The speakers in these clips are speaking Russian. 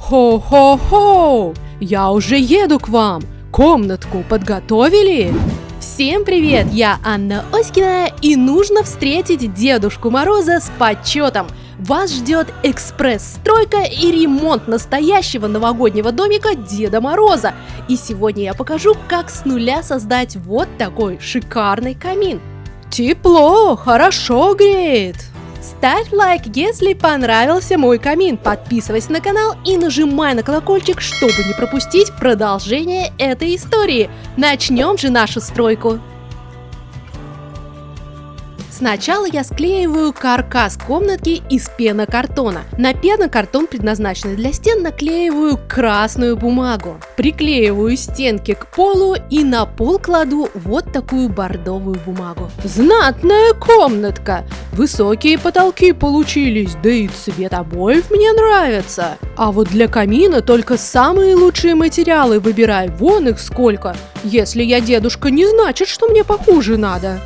Хо-хо-хо! Я уже еду к вам! Комнатку подготовили? Всем привет! Я Анна Оськина, и нужно встретить Дедушку Мороза с почетом. Вас ждет экспресс-стройка и ремонт настоящего новогоднего домика Деда Мороза. И сегодня я покажу, как с нуля создать вот такой шикарный камин. Тепло, хорошо греет. Ставь лайк, если понравился мой камин, подписывайся на канал и нажимай на колокольчик, чтобы не пропустить продолжение этой истории. Начнем же нашу стройку. Сначала я склеиваю каркас комнатки из пенокартона. На пенокартон, предназначенный для стен, наклеиваю красную бумагу. Приклеиваю стенки к полу и на пол кладу вот такую бордовую бумагу. Знатная комнатка! Высокие потолки получились, да и цвет обоев мне нравится. А вот для камина только самые лучшие материалы выбирай, вон их сколько. Если я дедушка, не значит, что мне похуже надо.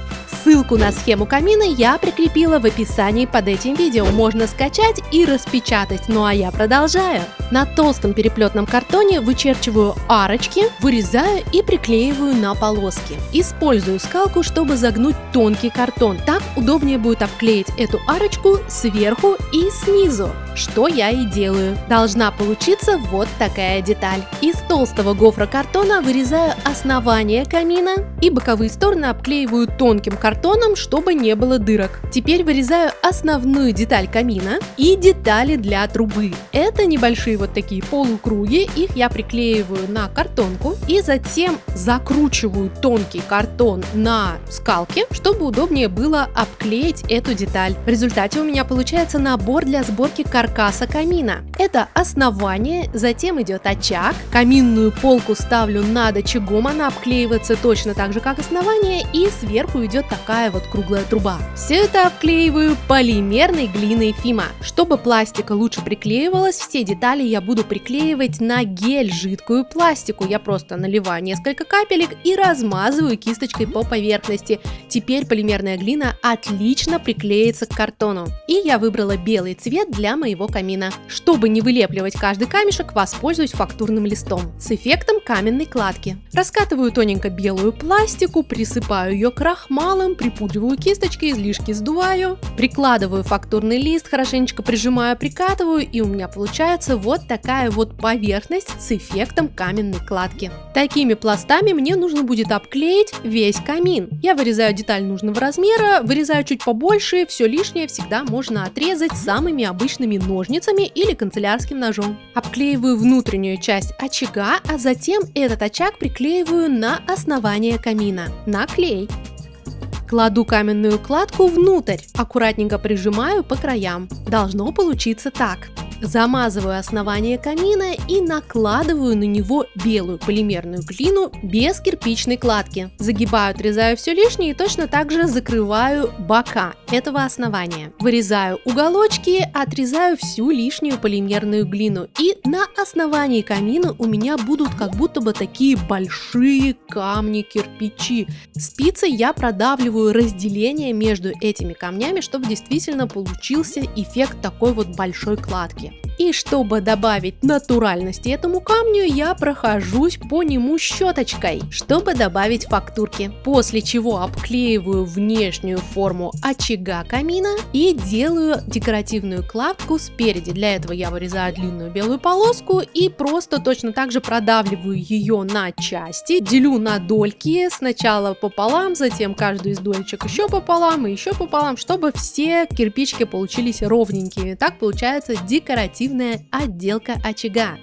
Ссылку на схему камина я прикрепила в описании под этим видео, можно скачать и распечатать. Ну а я продолжаю. На толстом переплетном картоне вычерчиваю арочки, вырезаю и приклеиваю на полоски. Использую скалку, чтобы загнуть тонкий картон. Так удобнее будет обклеить эту арочку сверху и снизу, что я и делаю. Должна получиться вот такая деталь. Из толстого гофрокартона вырезаю основание камина и боковые стороны обклеиваю тонким картоном, чтобы не было дырок. Теперь вырезаю основную деталь камина и детали для трубы. Это небольшие вот такие полукруги, их я приклеиваю на картонку и затем закручиваю тонкий картон на скалке, чтобы удобнее было обклеить эту деталь. В результате у меня получается набор для сборки каркаса камина. Это основание, затем идет очаг, каминную полку ставлю над очагом, она обклеивается точно так же, как основание, и сверху идет такая вот круглая труба. Все это обклеиваю полимерной глиной Фима. Чтобы пластика лучше приклеивалась, все детали я буду приклеивать на гель жидкую пластику. Я просто наливаю несколько капелек и размазываю кисточкой по поверхности. Теперь полимерная глина отлично приклеится к картону. И я выбрала белый цвет для моего камина. Чтобы не вылепливать каждый камешек, воспользуюсь фактурным листом с эффектом каменной кладки. Раскатываю тоненько белую пластику, присыпаю ее крахмалом, припудриваю кисточкой, излишки сдуваю, прикладываю фактурный лист, хорошенечко прижимаю, прикатываю, и у меня получается вот такая вот поверхность с эффектом каменной кладки. Такими пластами мне нужно будет обклеить весь камин. Я вырезаю деталь нужного размера, вырезаю чуть побольше, все лишнее всегда можно отрезать самыми обычными ножницами или канцелярским ножом. Обклеиваю внутреннюю часть очага, а затем этот очаг приклеиваю на основание камина. На клей. Кладу каменную кладку внутрь, аккуратненько прижимаю по краям. Должно получиться так. Замазываю основание камина и накладываю на него белую полимерную глину без кирпичной кладки. Загибаю, отрезаю все лишнее и точно так же закрываю бока этого основания. Вырезаю уголочки, отрезаю всю лишнюю полимерную глину. И на основании камина у меня будут как будто бы такие большие камни-кирпичи. Спицей я продавливаю разделение между этими камнями, чтобы действительно получился эффект такой вот большой кладки. И чтобы добавить натуральности этому камню, я прохожусь по нему щеточкой, чтобы добавить фактурки. После чего обклеиваю внешнюю форму очага камина и делаю декоративную кладку спереди. Для этого я вырезаю длинную белую полоску и просто точно так же продавливаю ее на части, делю на дольки, сначала пополам, затем каждую из дольчик еще пополам и еще пополам, чтобы все кирпичики получились ровненькими. Так получается декоративная отделка очага.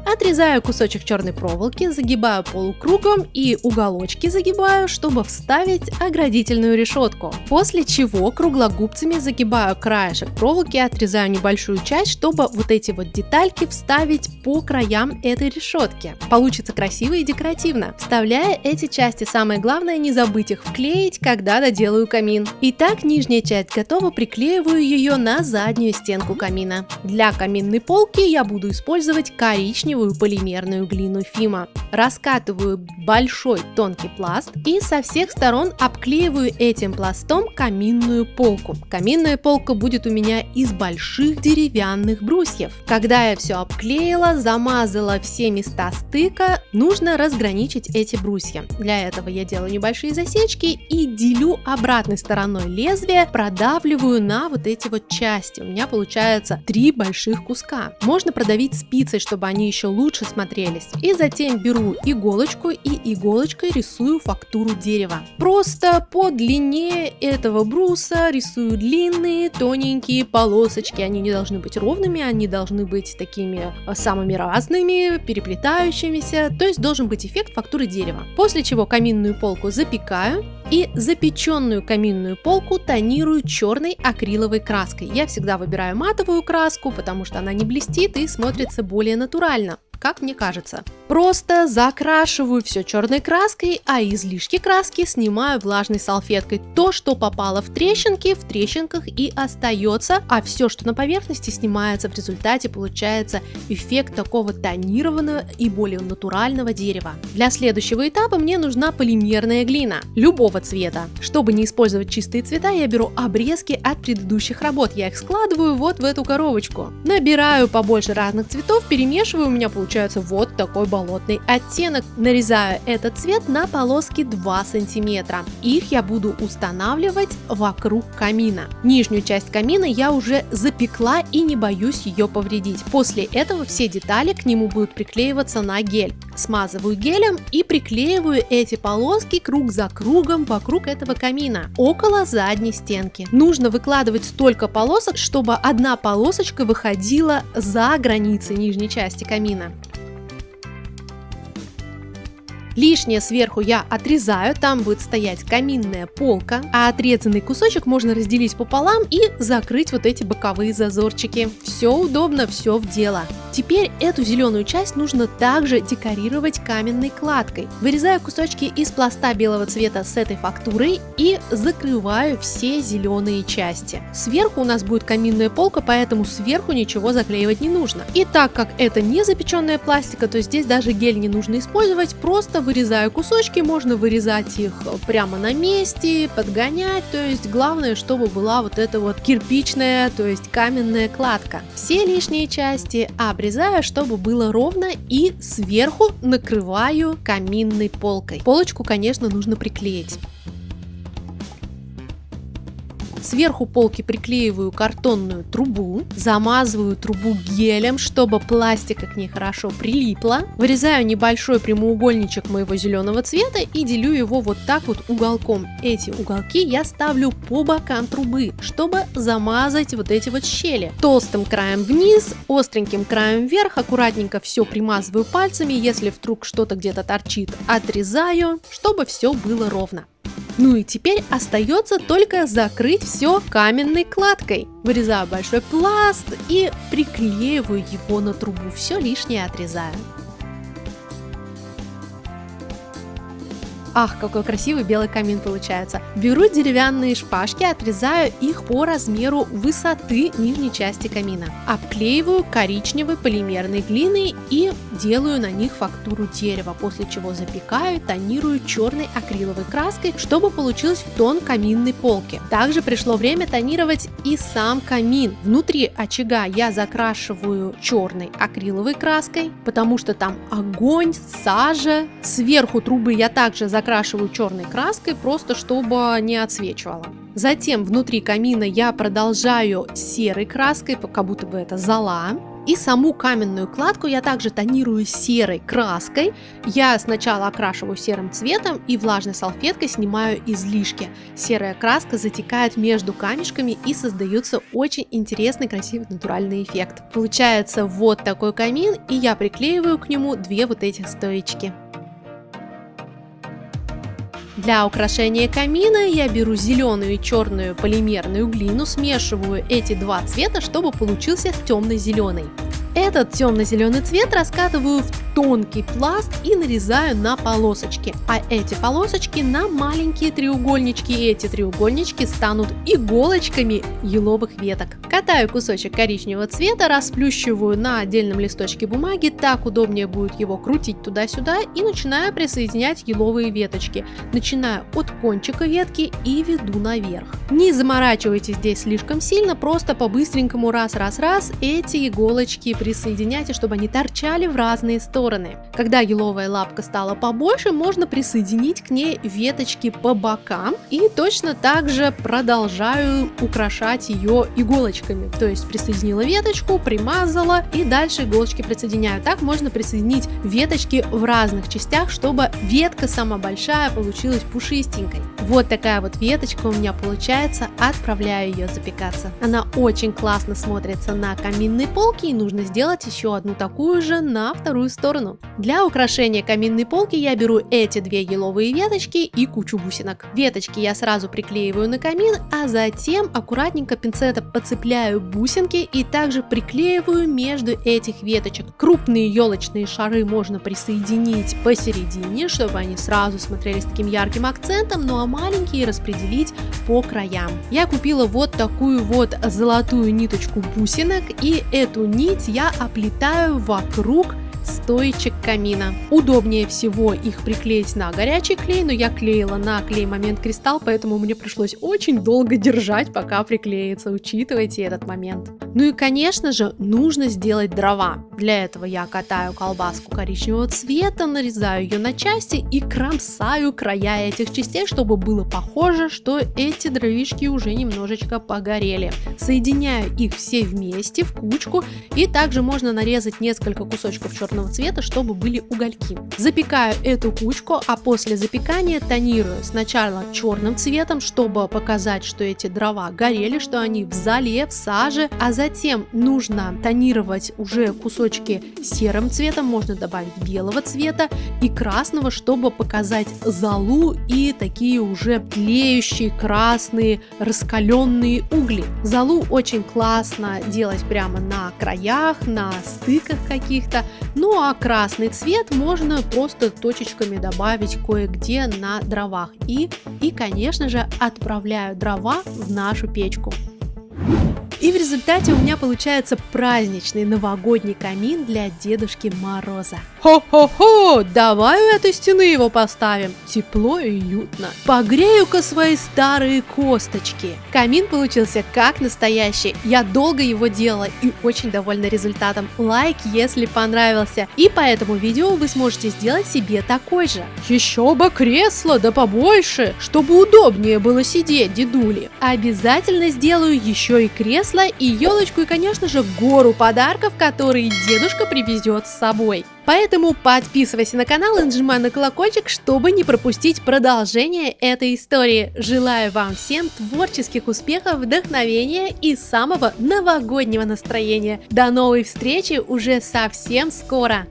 Отрезаю кусочек черной проволоки, загибаю полукругом и уголочки загибаю, чтобы вставить оградительную решетку. После чего круглогубцами загибаю краешек проволоки, отрезаю небольшую часть, чтобы вот эти вот детальки вставить по краям этой решетки. Получится красиво и декоративно. Вставляя эти части, самое главное не забыть их вклеить, когда доделаю камин. Итак, нижняя часть готова, приклеиваю ее на заднюю стенку камина. Для каминной полки я буду использовать коричневую полимерную глину Фима. раскатываю большой тонкий пласт и со всех сторон обклеиваю этим пластом каминную полку. Каминная полка будет у меня из больших деревянных брусьев. Когда я все обклеила, замазала все места стыка, нужно разграничить эти брусья. Для этого я делаю небольшие засечки и делю обратной стороной лезвия, продавливаю на вот эти вот части. У меня получается 3 больших куска. Можно продавить спицей, чтобы они еще лучше смотрелись. И затем беру иголочку и иголочкой рисую фактуру дерева. Просто по длине этого бруса рисую длинные тоненькие полосочки. Они не должны быть ровными, они должны быть такими самыми разными, переплетающимися. То есть должен быть эффект фактуры дерева. После чего каминную полку запекаю и запеченную каминную полку тонирую черной акриловой краской. Я всегда выбираю матовую краску, потому что она не блестит и смотрится более натурально, как мне кажется. Просто закрашиваю все черной краской, а излишки краски снимаю влажной салфеткой. То, что попало в трещинках и остается, а все, что на поверхности, снимается. В результате получается эффект такого тонированного и более натурального дерева. Для следующего этапа мне нужна полимерная глина любого цвета. Чтобы не использовать чистые цвета, я беру обрезки от предыдущих работ. Я их складываю вот в эту коробочку. Набираю побольше разных цветов, перемешиваю, у меня получается вот такой болотный оттенок. Нарезаю этот цвет на полоски 2 сантиметра. Их я буду устанавливать вокруг камина. Нижнюю часть камина я уже запекла и не боюсь ее повредить. После этого все детали к нему будут приклеиваться на гель. Смазываю гелем и приклеиваю эти полоски круг за кругом вокруг этого камина, около задней стенки. Нужно выкладывать столько полосок, чтобы одна полосочка выходила за границы нижней части камина. Лишнее сверху я отрезаю, там будет стоять каминная полка, а отрезанный кусочек можно разделить пополам и закрыть вот эти боковые зазорчики. Все удобно, все в дело. Теперь эту зеленую часть нужно также декорировать каменной кладкой. Вырезаю кусочки из пласта белого цвета с этой фактурой и закрываю все зеленые части. Сверху у нас будет каминная полка, поэтому сверху ничего заклеивать не нужно. И так как это не запеченная пластика, то здесь даже гель не нужно использовать, просто вырезаю кусочки, можно вырезать их прямо на месте, подгонять, то есть главное, чтобы была вот эта вот кирпичная, то есть каменная кладка. Все лишние части обрезаю, чтобы было ровно, и сверху накрываю каминной полкой. Полочку, конечно, нужно приклеить. Сверху полки приклеиваю картонную трубу, замазываю трубу гелем, чтобы пластика к ней хорошо прилипла. Вырезаю небольшой прямоугольничек моего зеленого цвета и делю его вот так вот уголком. Эти уголки я ставлю по бокам трубы, чтобы замазать вот эти вот щели. Толстым краем вниз, остреньким краем вверх, аккуратненько все примазываю пальцами, если вдруг что-то где-то торчит, отрезаю, чтобы все было ровно. Ну и теперь остается только закрыть все каменной кладкой. Вырезаю большой пласт и приклеиваю его на трубу. Все лишнее отрезаю. Ах, какой красивый белый камин получается. Беру деревянные шпажки, отрезаю их по размеру высоты нижней части камина. Обклеиваю коричневой полимерной глиной и делаю на них фактуру дерева, после чего запекаю, тонирую черной акриловой краской, чтобы получился тон каминной полки. Также пришло время тонировать и сам камин. Внутри очага я закрашиваю черной акриловой краской, потому что там огонь, сажа. Сверху трубы я также закрашиваю черной краской, просто чтобы не отсвечивало. Затем внутри камина я продолжаю серой краской, как будто бы это зола. И саму каменную кладку я также тонирую серой краской. Я сначала окрашиваю серым цветом и влажной салфеткой снимаю излишки. Серая краска затекает между камешками и создается очень интересный, красивый, натуральный эффект. Получается вот такой камин, и я приклеиваю к нему две вот этих стоечки. Для украшения камина я беру зеленую и черную полимерную глину, смешиваю эти два цвета, чтобы получился темно-зеленый. Этот темно-зеленый цвет раскатываю в тонкий пласт и нарезаю на полосочки. А эти полосочки на маленькие треугольнички. И эти треугольнички станут иголочками еловых веток. Катаю кусочек коричневого цвета, расплющиваю на отдельном листочке бумаги, так удобнее будет его крутить туда-сюда, и начинаю присоединять еловые веточки. Начинаю от кончика ветки и веду наверх. Не заморачивайтесь здесь слишком сильно, просто по-быстренькому раз-раз-раз эти иголочки присоединяйте, чтобы они торчали в разные стороны. Когда еловая лапка стала побольше, можно присоединить к ней веточки по бокам, и точно так же продолжаю украшать ее иголочками. То есть присоединила веточку, примазала и дальше иголочки присоединяю. Так можно присоединить веточки в разных частях, чтобы ветка сама большая получилась пушистенькой. Вот такая вот веточка у меня получается, отправляю ее запекаться. Она очень классно смотрится на каминной полке, и нужно сделать еще одну такую же на вторую сторону. Для украшения каминной полки я беру эти две еловые веточки и кучу бусинок. Веточки я сразу приклеиваю на камин, а затем аккуратненько пинцетом подцепляю бусинки и также приклеиваю между этих веточек. Крупные елочные шары можно присоединить посередине, чтобы они сразу смотрелись таким ярким акцентом, ну а маленькие распределить по краям. Я купила вот такую вот золотую ниточку бусинок, и эту нить я оплетаю вокруг стоечек камина. Удобнее всего их приклеить на горячий клей, но я клеила на клей Момент Кристалл, поэтому мне пришлось очень долго держать, пока приклеится. Учитывайте этот момент. Ну и, конечно же, нужно сделать дрова. Для этого я катаю колбаску коричневого цвета, нарезаю ее на части и кромсаю края этих частей, чтобы было похоже, что эти дровишки уже немножечко погорели. Соединяю их все вместе в кучку, и также можно нарезать несколько кусочков черного цвета, чтобы были угольки. Запекаю эту кучку, а после запекания тонирую сначала черным цветом, чтобы показать, что эти дрова горели, что они в золе, в саже, а затем нужно тонировать уже кусочки серым цветом, можно добавить белого цвета и красного, чтобы показать золу и такие уже тлеющие красные раскаленные угли. Золу очень классно делать прямо на краях, на стыках каких-то. Ну а красный цвет можно просто точечками добавить кое-где на дровах. И, конечно же, отправляю дрова в нашу печку. И в результате у меня получается праздничный новогодний камин для Дедушки Мороза. Хо-хо-хо! Давай у этой стены его поставим. Тепло и уютно. Погрею-ка свои старые косточки. Камин получился как настоящий. Я долго его делала и очень довольна результатом. Лайк, если понравился. И по этому видео вы сможете сделать себе такой же. Еще бы кресло, да побольше, чтобы удобнее было сидеть, дедули. Обязательно сделаю еще и кресло, и елочку, и, конечно же, гору подарков, которые дедушка привезет с собой. Поэтому подписывайся на канал и нажимай на колокольчик, чтобы не пропустить продолжение этой истории. Желаю вам всем творческих успехов, вдохновения и самого новогоднего настроения. До новой встречи уже совсем скоро!